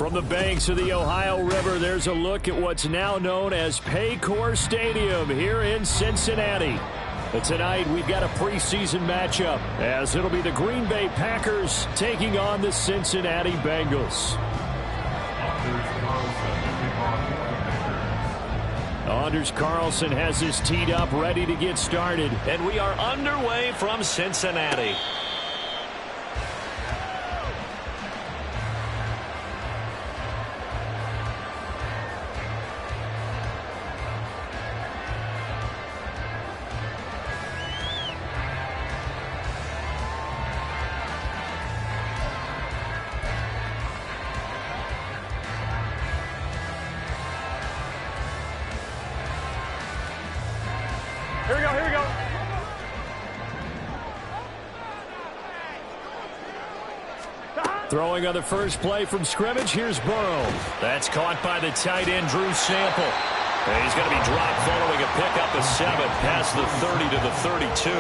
From the banks of the Ohio River, there's a look at what's now known as Paycor Stadium here in Cincinnati. But tonight, we've got a preseason matchup, as it'll be the Green Bay Packers taking on the Cincinnati Bengals. Anders Carlson has his teed up, ready to get started. And we are underway from Cincinnati. Here we go. Throwing on the first play from scrimmage, here's Burrow. That's caught by the tight end, Drew Sample. And he's going to be dropped following a pickup of 7 past the 30 to the 32.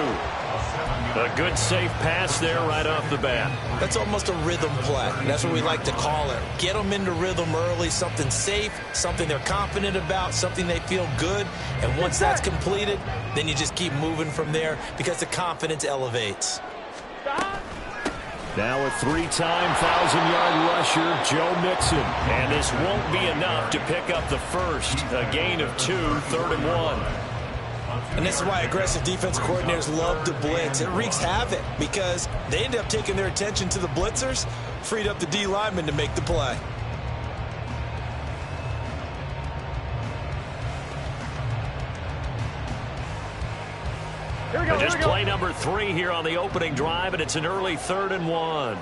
A good safe pass there right off the bat. That's almost a rhythm play. That's what we like to call it. Get them into rhythm early, something safe, something they're confident about, something they feel good. And once that's completed, then you just keep moving from there because the confidence elevates. Now a 3-time 1,000-yard rusher, Joe Mixon. And this won't be enough to pick up the first. A gain of 2, 3rd and 1. And this is why aggressive defense coordinators love to blitz. It wreaks havoc because they end up taking their attention to the blitzers, freed up the D lineman to make the play. Just play number 3 here on the opening drive, and it's an early 3rd and 1.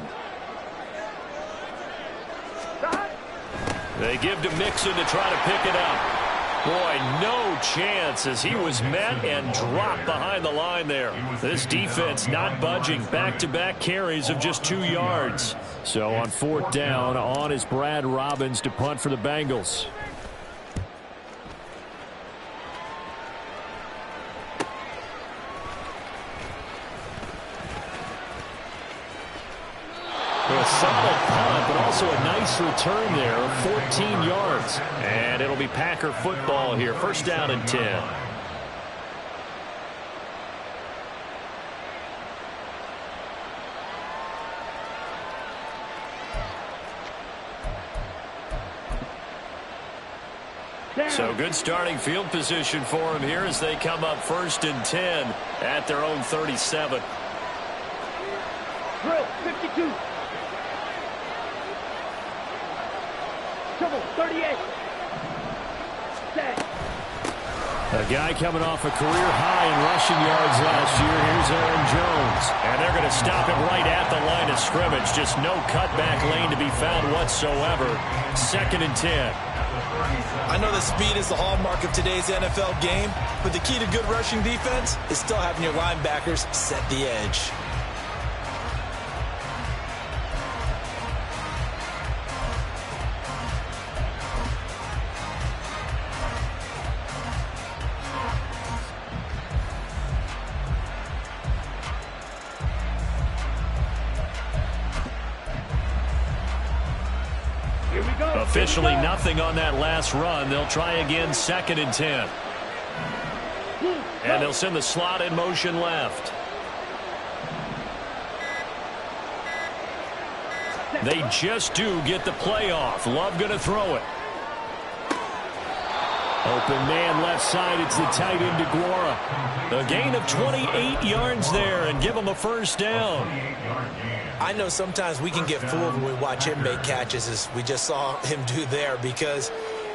They give to Mixon to try to pick it up. Boy, no chance as he was met and dropped behind the line there. This defense not budging. Back-to-back carries of just 2 yards. So on 4th down, on is Brad Robbins to punt for the Bengals. A solid punt, but also a nice return there of 14 yards. And it'll be Packer football here. 1st down and 10. So good starting field position for him here as they come up 1st and 10 at their own 37. Drill, 52. Trouble, 38. Set. A guy coming off a career high in rushing yards last year. Here's Aaron Jones. And they're going to stop him right at the line of scrimmage. Just no cutback lane to be found whatsoever. 2nd and 10. I know that speed is the hallmark of today's NFL game, but the key to good rushing defense is still having your linebackers set the edge. Officially nothing on that last run. They'll try again 2nd and 10. And they'll send the slot in motion left. They just do get the play off. Love going to throw it. Open man left side. It's the tight end DeGuara. A gain of 28 yards there and give them a 1st down. I know sometimes we can get fooled when we watch him make catches, as we just saw him do there, because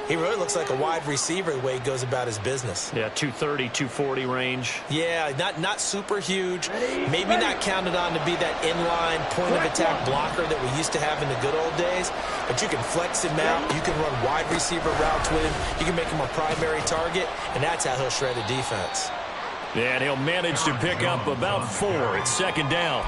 he really looks like a wide receiver the way he goes about his business. Yeah, 230, 240 range. Yeah, not super huge. Maybe not counted on to be that inline point-of-attack blocker that we used to have in the good old days. But you can flex him out. You can run wide receiver routes with him. You can make him a primary target, and that's how he'll shred a defense. And he'll manage to pick up about 4. It's 2nd down.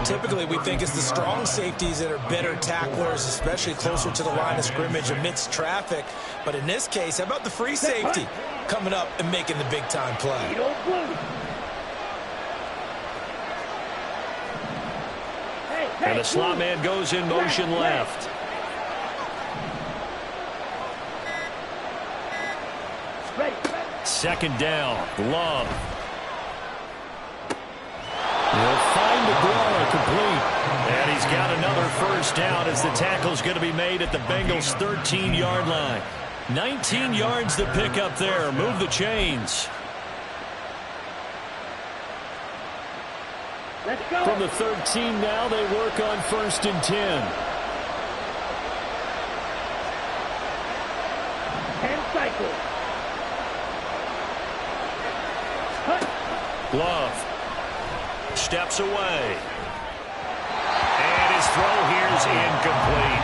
Typically, we think it's the strong safeties that are better tacklers, especially closer to the line of scrimmage amidst traffic. But in this case, how about the free safety coming up and making the big-time play? And the slot man goes in motion left. second down. Love. He'll find the throw complete. And he's got another first down as the tackle's going to be made at the Bengals' 13-yard line. 19 yards to pick up there. Move the chains. Let's go. From the 13 now, they work on 1st and 10. 10 cycles. Cut. Love steps away. And his throw here is incomplete.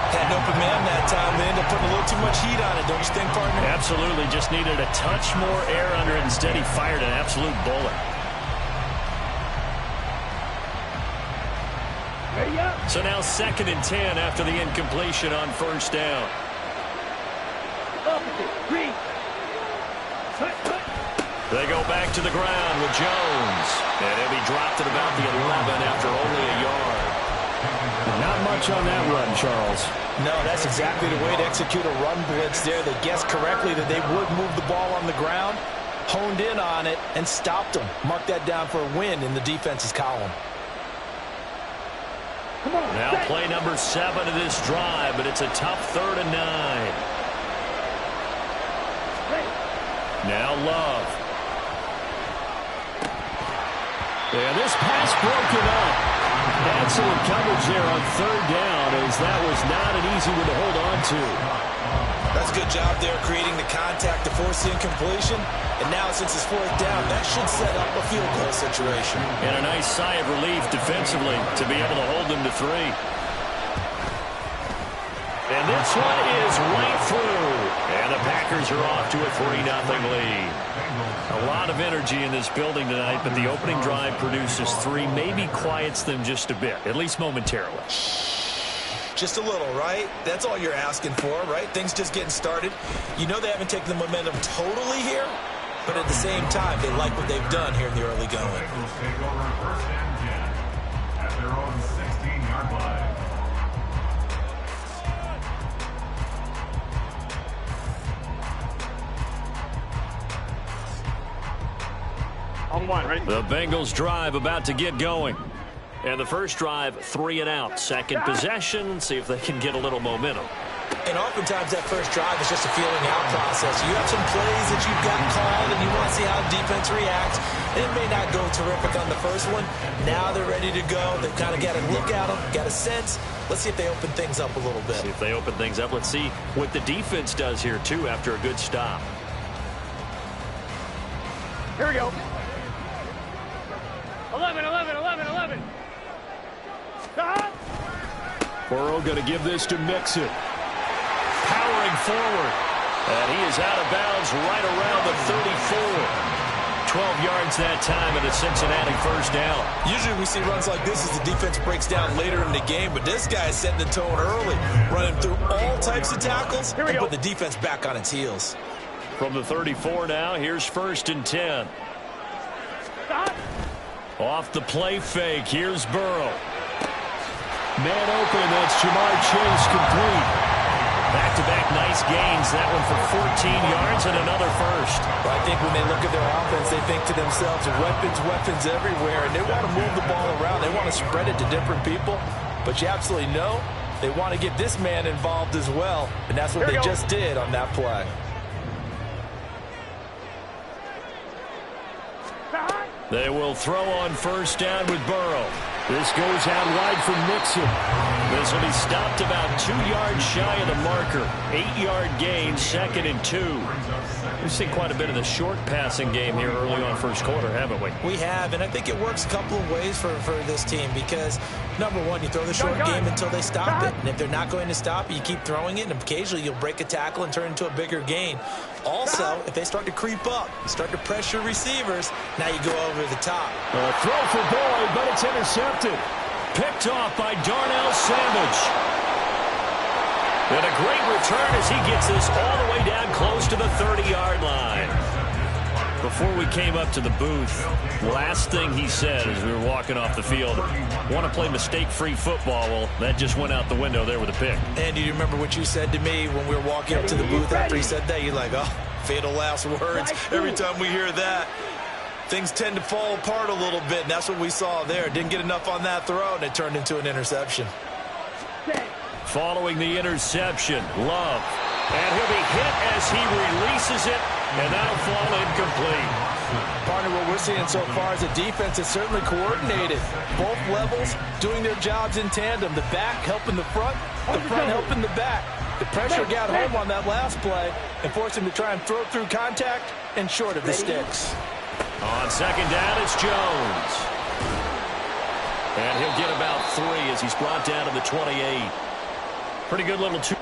Had an open man that time. They ended up putting a little too much heat on it, don't you think, partner? Absolutely. Just needed a touch more air under it. Instead, he fired an absolute bullet. Ready up. So now 2nd and 10 after the incompletion on 1st down. Opposite. Green. Cut, cut. They go back to the ground with Jones. And he'll be dropped at about the 11 after only a yard. Not much on that run, Charles. No, that's exactly the way to execute a run blitz there. They guessed correctly that they would move the ball on the ground, honed in on it, and stopped them. Mark that down for a win in the defense's column. Come on. Now set. play number 7 of this drive, but it's a tough 3rd and 9. Ready. Now Love. And this pass broken up. Excellent coverage there on 3rd down, as that was not an easy one to hold on to. That's a good job there creating the contact to force the incompletion. And now since it's 4th down, that should set up a field goal situation. And a nice sigh of relief defensively to be able to hold them to 3. And this one is right through. And the Packers are off to a 3-0 lead. A lot of energy in this building tonight, but the opening drive produces 3, maybe quiets them just a bit, at least momentarily. Just a little, right? That's all you're asking for, right? Things just getting started. You know they haven't taken the momentum totally here, but at the same time, they like what they've done here in the early going. Take over 1st and 10 at their own 16-yard line. On 1. Ready. The Bengals drive about to get going. And the first drive, 3 and out. Second possession, see if they can get a little momentum. And oftentimes that first drive is just a feeling out process. You have some plays that you've got called and you want to see how the defense reacts. And it may not go terrific on the first one. Now they're ready to go. They've kind of got to look at them, got a sense. Let's see if they open things up a little bit. See if they open things up. Let's see what the defense does here, too, after a good stop. Here we go. 11, 11, 11, 11. Stop. Burrow going to give this to Mixon. Powering forward. And he is out of bounds right around the 34. 12 yards that time and a Cincinnati first down. Usually we see runs like this as the defense breaks down later in the game, but this guy is setting the tone early, running through all types of tackles and put the defense back on its heels. From the 34 now, here's 1st and 10. Stop. Off the play fake, here's Burrow. Man open, that's Jamar Chase complete. Back-to-back nice gains, that one for 14 yards and another first. But I think when they look at their offense, they think to themselves, weapons everywhere, and they want to move the ball around. They want to spread it to different people, but you absolutely know they want to get this man involved as well, and that's what they just did on that play. They will throw on first down with Burrow. This goes out wide for Mixon. This will be stopped about 2 yards shy of the marker. 8-yard gain, 2nd and 2. We've seen quite a bit of the short passing game here early on first quarter, haven't we? We have, and I think it works a couple of ways for this team because, number one, you throw the short game until they stop it. And if they're not going to stop it, you keep throwing it, and occasionally you'll break a tackle and turn it into a bigger gain. Also, if they start to creep up, start to pressure receivers, now you go over the top. A throw for Boyd, but it's intercepted. Picked off by Darnell Savage. And a great return as he gets this all the way down close to the 30-yard line. Before we came up to the booth, last thing he said as we were walking off the field, want to play mistake-free football. Well, that just went out the window there with a pick. And do you remember what you said to me when we were walking up to the booth after he said that? You're like, oh, Fatal last words. Every time we hear that, things tend to fall apart a little bit, and that's what we saw there. Didn't get enough on that throw, and it turned into an interception. Following the interception, Love. And he'll be hit as he releases it, and that'll fall incomplete. Partner, what we're seeing so far is the defense is certainly coordinated. Both levels doing their jobs in tandem. The back helping the front helping the back. The pressure got home on that last play and forced him to try and throw through contact and short of the sticks. On second down, it's Jones. And he'll get about 3 as he's brought down to the 28. Pretty good little two.